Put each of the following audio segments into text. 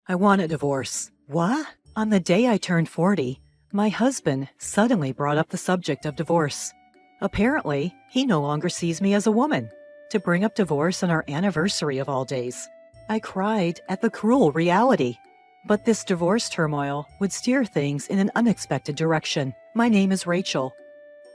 I want a divorce. What? On the day I turned 40, my husband suddenly brought up the subject of divorce. Apparently, he no longer sees me as a woman. To bring up divorce on our anniversary of all days. I cried at the cruel reality. But this divorce turmoil would steer things in an unexpected direction. My name is Rachel.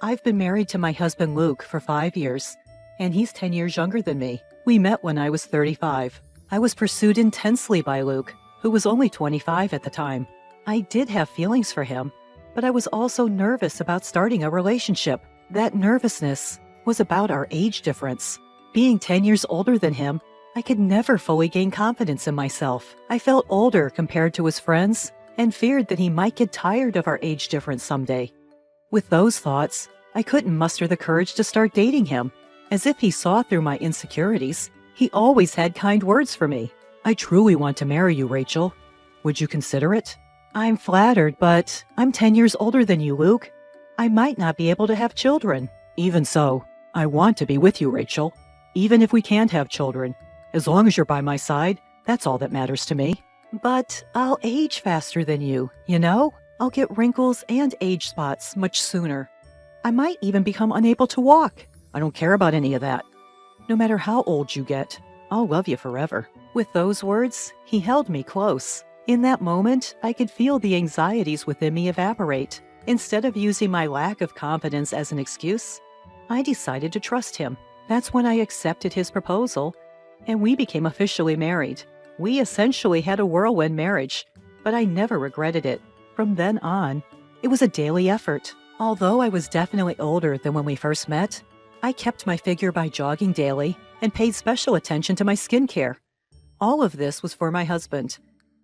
I've been married to my husband Luke for 5 years, and he's 10 years younger than me. We met when I was 35. I was pursued intensely by Luke, who was only 25 at the time. I did have feelings for him, but I was also nervous about starting a relationship. That nervousness was about our age difference. Being 10 years older than him, I could never fully gain confidence in myself. I felt older compared to his friends and feared that he might get tired of our age difference someday. With those thoughts, I couldn't muster the courage to start dating him. As if he saw through my insecurities, he always had kind words for me. I truly want to marry you, Rachel. Would you consider it? I'm flattered, but I'm 10 years older than you, Luke. I might not be able to have children. Even so, I want to be with you, Rachel. Even if we can't have children. As long as you're by my side, that's all that matters to me. But I'll age faster than you, you know? I'll get wrinkles and age spots much sooner. I might even become unable to walk. I don't care about any of that. No matter how old you get, I'll love you forever. With those words, he held me close. In that moment, I could feel the anxieties within me evaporate. Instead of using my lack of confidence as an excuse, I decided to trust him. That's when I accepted his proposal, and we became officially married. We essentially had a whirlwind marriage, but I never regretted it. From then on, it was a daily effort. Although I was definitely older than when we first met, I kept my figure by jogging daily and paid special attention to my skincare. All of this was for my husband.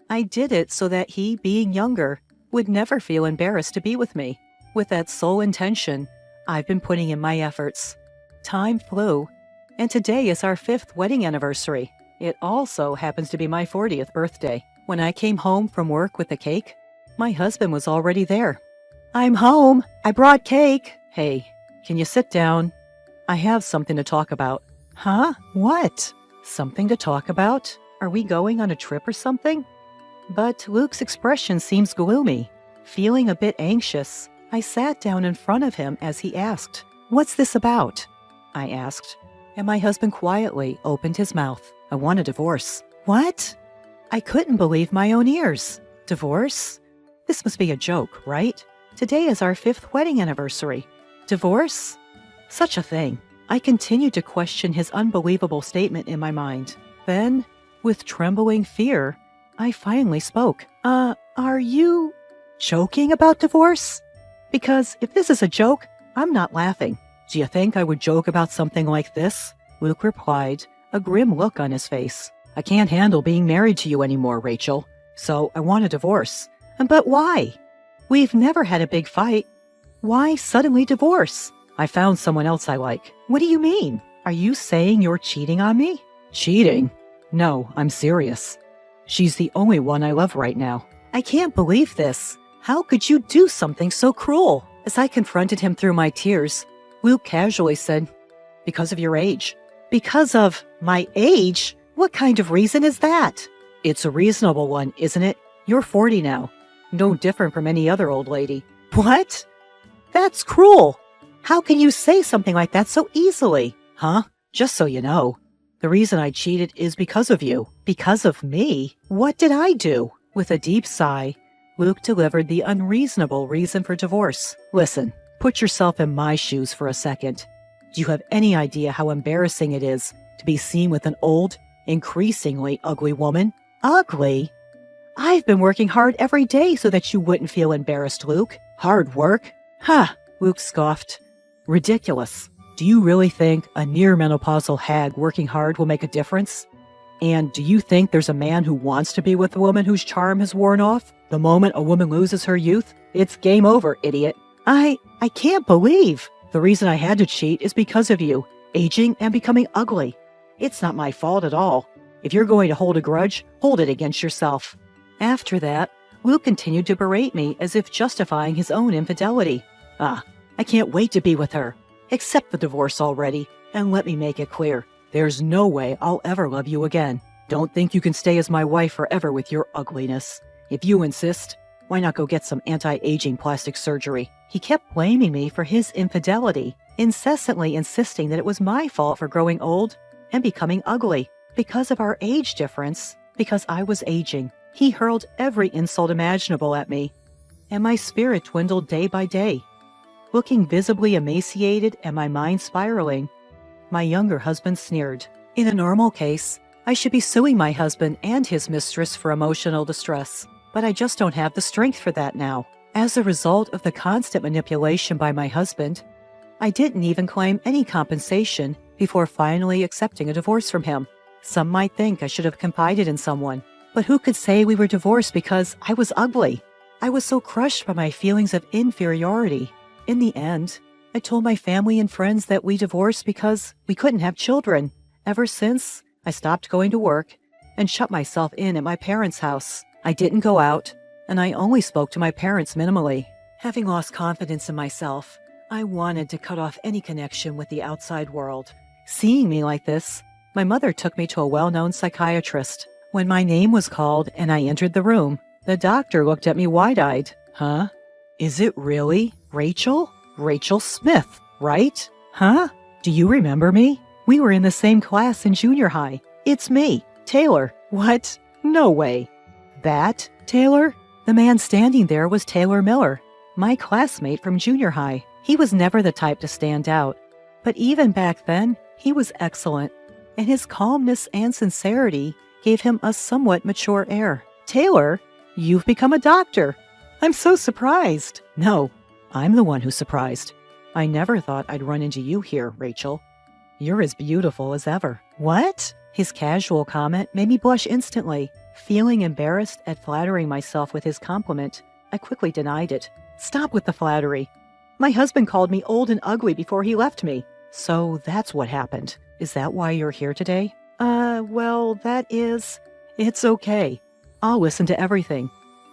I did it so that he, being younger, would never feel embarrassed to be with me. With that sole intention, I've been putting in my efforts. Time flew, and today is our 5th wedding anniversary. It also happens to be my 40th birthday. When I came home from work with the cake, my husband was already there. I'm home. I brought cake. Hey, can you sit down? I have something to talk about. Huh? What? Something to talk about? Are we going on a trip or something? But Luke's expression seems gloomy. Feeling a bit anxious, I sat down in front of him as he asked, "What's this about?" I asked, and my husband quietly opened his mouth. "I want a divorce." What? I couldn't believe my own ears. Divorce? This must be a joke, right? Today is our 5th wedding anniversary. Divorce? Such a thing. I continued to question his unbelievable statement in my mind. Then, with trembling fear, I finally spoke. Are you joking about divorce? Because if this is a joke, I'm not laughing. Do you think I would joke about something like this? Luke replied, a grim look on his face. I can't handle being married to you anymore, Rachel. So I want a divorce. But why? We've never had a big fight. Why suddenly divorce? I found someone else I like. What do you mean? Are you saying you're cheating on me? Cheating? No, I'm serious. She's the only one I love right now. I can't believe this. How could you do something so cruel? As I confronted him through my tears, Luke casually said, "Because of your age." Because of my age? What kind of reason is that? It's a reasonable one, isn't it? You're 40 now. No different from any other old lady. What? That's cruel. How can you say something like that so easily? Huh? Just so you know, the reason I cheated is because of you. Because of me? What did I do? With a deep sigh, Luke delivered the unreasonable reason for divorce. Listen, put yourself in my shoes for a second. Do you have any idea how embarrassing it is to be seen with an old, increasingly ugly woman? Ugly? I've been working hard every day so that you wouldn't feel embarrassed, Luke. Hard work? Ha! Luke scoffed. Ridiculous. Do you really think a near-menopausal hag working hard will make a difference? And do you think there's a man who wants to be with a woman whose charm has worn off? The moment a woman loses her youth, it's game over, idiot. I can't believe. The reason I had to cheat is because of you, aging and becoming ugly. It's not my fault at all. If you're going to hold a grudge, hold it against yourself. After that, Luke continued to berate me as if justifying his own infidelity. I can't wait to be with her. Accept the divorce already, and let me make it clear. There's no way I'll ever love you again. Don't think you can stay as my wife forever with your ugliness. If you insist, why not go get some anti-aging plastic surgery? He kept blaming me for his infidelity, incessantly insisting that it was my fault for growing old and becoming ugly. Because of our age difference, because I was aging, he hurled every insult imaginable at me, and my spirit dwindled day by day. Looking visibly emaciated and my mind spiraling, my younger husband sneered. In a normal case, I should be suing my husband and his mistress for emotional distress, but I just don't have the strength for that now. As a result of the constant manipulation by my husband, I didn't even claim any compensation before finally accepting a divorce from him. Some might think I should have confided in someone, but who could say we were divorced because I was ugly? I was so crushed by my feelings of inferiority. In the end, I told my family and friends that we divorced because we couldn't have children. Ever since, I stopped going to work and shut myself in at my parents' house. I didn't go out, and I only spoke to my parents minimally. Having lost confidence in myself, I wanted to cut off any connection with the outside world. Seeing me like this, my mother took me to a well-known psychiatrist. When my name was called and I entered the room, the doctor looked at me wide-eyed. Huh? Is it really Rachel? Rachel Smith, right? Huh? Do you remember me? We were in the same class in junior high. It's me, Taylor. What? No way. That, Taylor? The man standing there was Taylor Miller, my classmate from junior high. He was never the type to stand out, but even back then, he was excellent, and his calmness and sincerity gave him a somewhat mature air. Taylor, you've become a doctor. I'm so surprised. No, I'm the one who's surprised. I never thought I'd run into you here, Rachel. You're as beautiful as ever. What? His casual comment made me blush instantly. Feeling embarrassed at flattering myself with his compliment, I quickly denied it. Stop with the flattery. My husband called me old and ugly before he left me. So that's what happened. Is that why you're here today? Well, that is... It's okay. I'll listen to everything.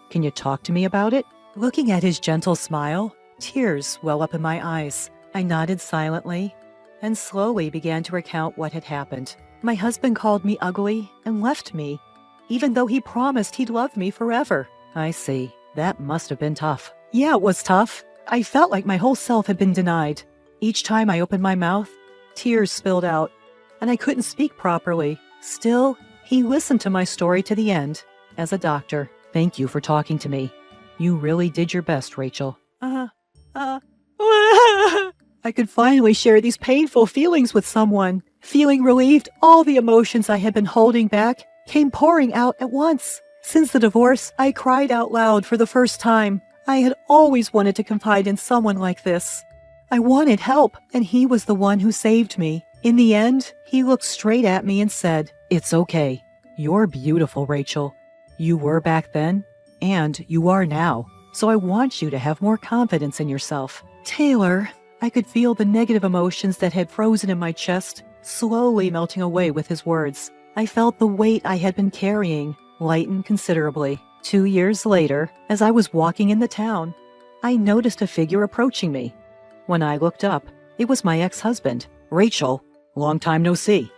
Can you talk to me about it? Looking at his gentle smile, tears well up in my eyes. I nodded silently and slowly began to recount what had happened. My husband called me ugly and left me, even though he promised he'd love me forever. I see. That must have been tough. Yeah, it was tough. I felt like my whole self had been denied. Each time I opened my mouth, tears spilled out, and I couldn't speak properly. Still, he listened to my story to the end. As a doctor, thank you for talking to me. You really did your best, Rachel. I could finally share these painful feelings with someone. Feeling relieved, all the emotions I had been holding back came pouring out at once. Since the divorce, I cried out loud for the first time. I had always wanted to confide in someone like this. I wanted help, and he was the one who saved me. In the end, he looked straight at me and said, "It's okay. You're beautiful, Rachel. You were back then, and you are now. So I want you to have more confidence in yourself." Taylor, I could feel the negative emotions that had frozen in my chest slowly melting away with his words. I felt the weight I had been carrying lighten considerably. 2 years later, as I was walking in the town, I noticed a figure approaching me. When I looked up, it was my ex-husband. "Rachel, long time no see."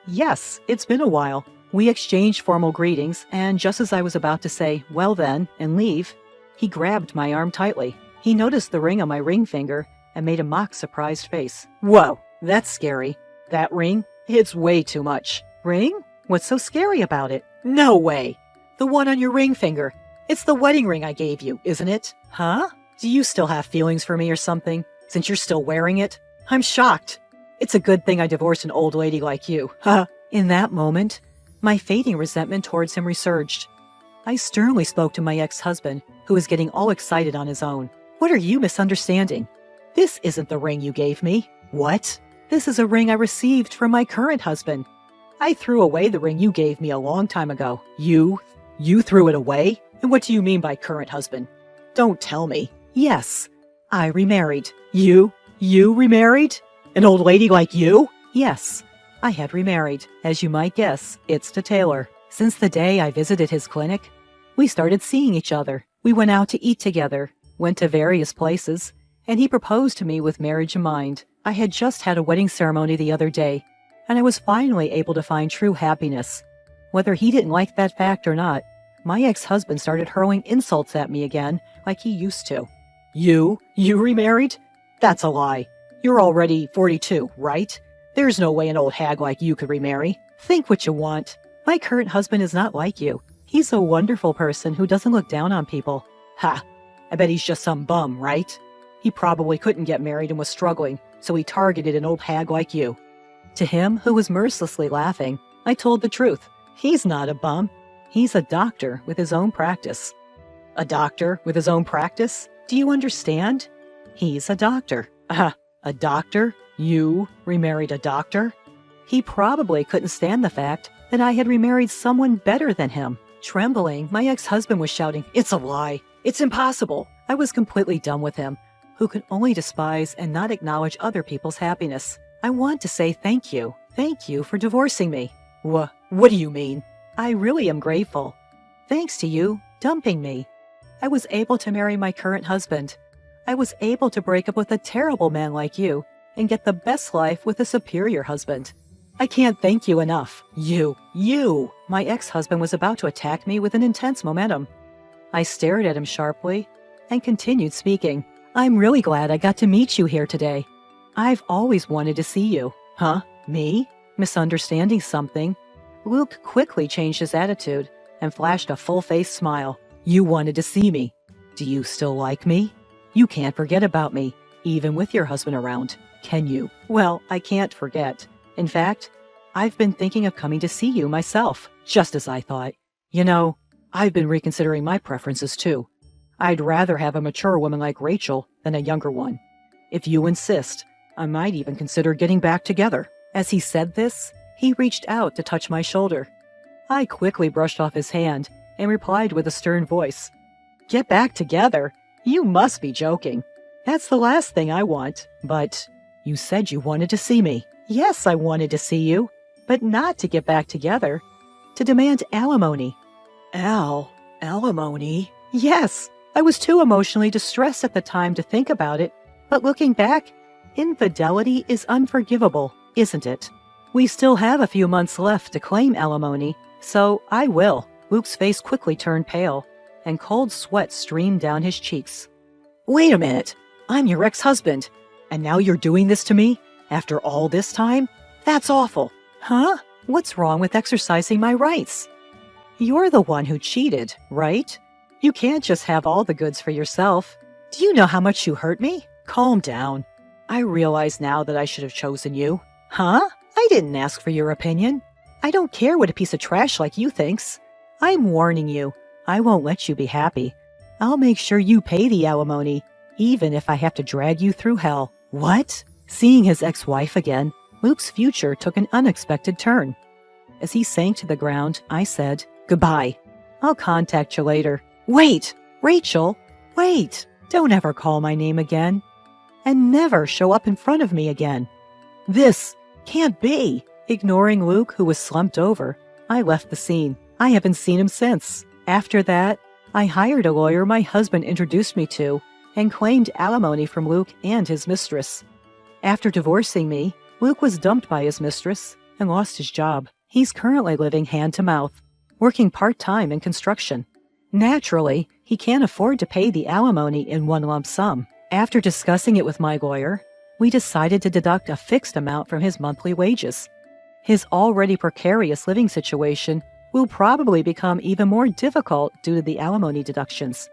Yes, it's been a while." We exchanged formal greetings, and just as I was about to say, "Well then," and leave, he grabbed my arm tightly. He noticed the ring on my ring finger and made a mock surprised face. "Whoa, that's scary. That ring? It's way too much." "Ring? What's so scary about it?" "No way. The one on your ring finger. It's the wedding ring I gave you, isn't it?" "Huh? Do you still have feelings for me or something, since you're still wearing it? I'm shocked. It's a good thing I divorced an old lady like you." Huh? In that moment, my fading resentment towards him resurged. I sternly spoke to my ex-husband, who was getting all excited on his own. "What are you misunderstanding? This isn't the ring you gave me." "What?" "This is a ring I received from my current husband. I threw away the ring you gave me a long time ago." You threw it away? And what do you mean by current husband? Don't tell me." "Yes, I remarried." You remarried? An old lady like you?" "Yes, I had remarried. As you might guess, it's to Taylor. Since the day I visited his clinic, we started seeing each other. We went out to eat together, went to various places, and he proposed to me with marriage in mind. I had just had a wedding ceremony the other day, and I was finally able to find true happiness. Whether he didn't like that fact or not, my ex-husband started hurling insults at me again like he used to. You remarried? That's a lie. You're already 42, right? There's no way an old hag like you could remarry. Think what you want. My current husband is not like you. He's a wonderful person who doesn't look down on people. Ha! I bet he's just some bum, right? He probably couldn't get married and was struggling, so he targeted an old hag like you. To him, who was mercilessly laughing, I told the truth. He's not a bum. He's a doctor with his own practice. A doctor with his own practice? Do you understand? He's a doctor. A doctor? You remarried a doctor? He probably couldn't stand the fact that I had remarried someone better than him. Trembling, my ex-husband was shouting, "It's a lie! It's impossible!" I was completely done with him, who could only despise and not acknowledge other people's happiness. I want to say thank you. Thank you for divorcing me. What do you mean? I really am grateful. Thanks to you dumping me, I was able to marry my current husband. I was able to break up with a terrible man like you and get the best life with a superior husband. I can't thank you enough. You! My ex-husband was about to attack me with an intense momentum. I stared at him sharply and continued speaking. I'm really glad I got to meet you here today. I've always wanted to see you. Huh? Me? Misunderstanding something? Luke quickly changed his attitude and flashed a full-faced smile. You wanted to see me. Do you still like me? You can't forget about me, even with your husband around, can you? Well, I can't forget. In fact, I've been thinking of coming to see you myself, just as I thought. You know, I've been reconsidering my preferences too. I'd rather have a mature woman like Rachel than a younger one. If you insist, I might even consider getting back together. As he said this, he reached out to touch my shoulder. I quickly brushed off his hand and replied with a stern voice, Get back together? You must be joking. That's the last thing I want. But you said you wanted to see me. Yes, I wanted to see you, but not to get back together. To demand alimony. Alimony? Yes, I was too emotionally distressed at the time to think about it, but looking back, infidelity is unforgivable, isn't it? We still have a few months left to claim alimony, so I will. Luke's face quickly turned pale, and cold sweat streamed down his cheeks. Wait a minute, I'm your ex-husband, and now you're doing this to me? After all this time? That's awful. Huh? What's wrong with exercising my rights? You're the one who cheated, right? You can't just have all the goods for yourself. Do you know how much you hurt me? Calm down. I realize now that I should have chosen you. Huh? I didn't ask for your opinion. I don't care what a piece of trash like you thinks. I'm warning you. I won't let you be happy. I'll make sure you pay the alimony, even if I have to drag you through hell. What? Seeing his ex-wife again, Luke's future took an unexpected turn. As he sank to the ground, I said, Goodbye. I'll contact you later. Wait! Rachel! Wait! Don't ever call my name again. And never show up in front of me again. This can't be. Ignoring Luke, who was slumped over, I left the scene. I haven't seen him since. After that, I hired a lawyer my husband introduced me to and claimed alimony from Luke and his mistress. After divorcing me, Luke was dumped by his mistress and lost his job. He's currently living hand-to-mouth, working part-time in construction. Naturally, he can't afford to pay the alimony in one lump sum. After discussing it with my lawyer, we decided to deduct a fixed amount from his monthly wages. His already precarious living situation will probably become even more difficult due to the alimony deductions.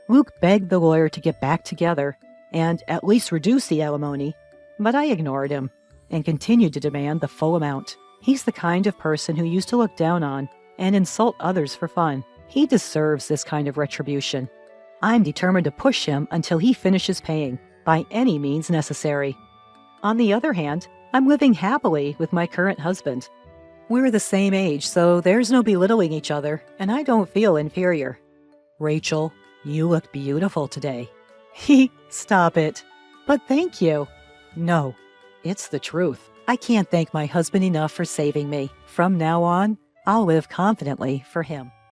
Luke begged the lawyer to get back together and at least reduce the alimony, but I ignored him and continued to demand the full amount. He's the kind of person who used to look down on and insult others for fun. He deserves this kind of retribution. I'm determined to push him until he finishes paying, by any means necessary. On the other hand, I'm living happily with my current husband. We're the same age, so there's no belittling each other, and I don't feel inferior. Rachel, you look beautiful today. Stop it. But thank you. No, it's the truth. I can't thank my husband enough for saving me. From now on, I'll live confidently for him.